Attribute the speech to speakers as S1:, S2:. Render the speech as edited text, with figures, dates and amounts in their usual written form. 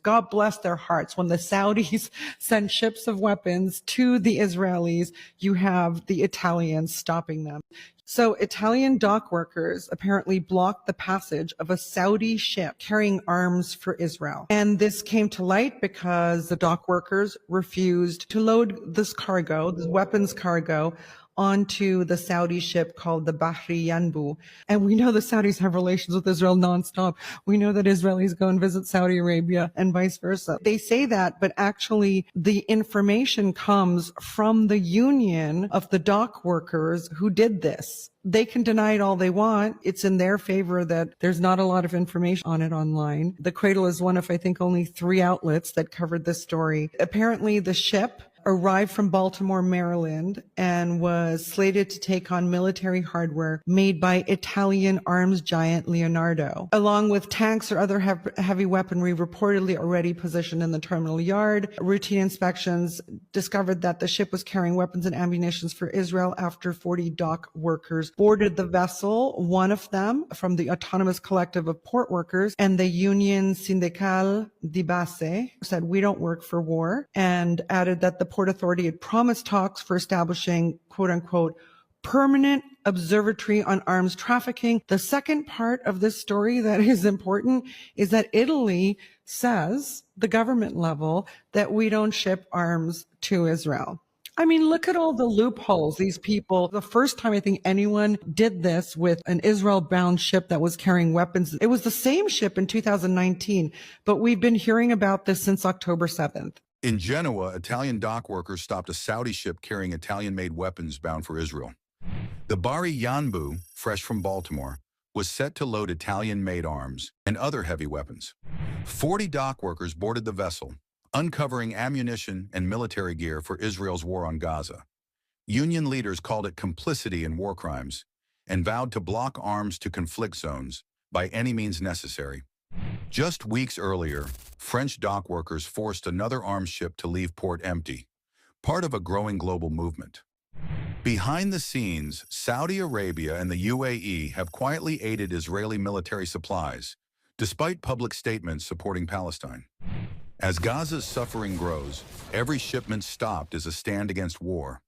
S1: God bless their hearts. When the Saudis send ships of weapons to the Israelis, you have the Italians stopping them. So Italian dock workers apparently blocked the passage of a Saudi ship carrying arms for Israel. And this came to light because the dock workers refused to load this cargo, this weapons cargo, onto the Saudi ship called the Bahri Yanbu. And we know the Saudis have relations with Israel nonstop. We know that Israelis go and visit Saudi Arabia and vice versa. They say that, but actually the information comes from the union of the dock workers who did this. They can deny it all they want. It's in their favor that there's not a lot of information on it online. The Cradle is one of, I think, only 3 outlets that covered this story. Apparently the ship arrived from Baltimore, Maryland, and was slated to take on military hardware made by Italian arms giant Leonardo, along with tanks or other heavy weaponry reportedly already positioned in the terminal yard. Routine inspections discovered that the ship was carrying weapons and ammunition for Israel after 40 dock workers boarded the vessel, one of them from the Autonomous Collective of Port Workers, and the Union Syndicale di Base said, "We don't work for war," and added that the Port Authority had promised talks for establishing, quote unquote, permanent observatory on arms trafficking. The second part of this story that is important is that Italy says, the government level, that we don't ship arms to Israel. I mean, look at all the loopholes these people. The first time I think anyone did this with an Israel-bound ship that was carrying weapons, it was the same ship in 2019, but we've been hearing about this since October 7th.
S2: In Genoa, Italian dock workers stopped a Saudi ship carrying Italian-made weapons bound for Israel. The Bahri Yanbu, fresh from Baltimore, was set to load Italian-made arms and other heavy weapons. 40 dock workers boarded the vessel, uncovering ammunition and military gear for Israel's war on Gaza. Union leaders called it complicity in war crimes and vowed to block arms to conflict zones by any means necessary. Just weeks earlier, French dock workers forced another arms ship to leave port empty, part of a growing global movement. Behind the scenes, Saudi Arabia and the UAE have quietly aided Israeli military supplies, despite public statements supporting Palestine. As Gaza's suffering grows, every shipment stopped is a stand against war.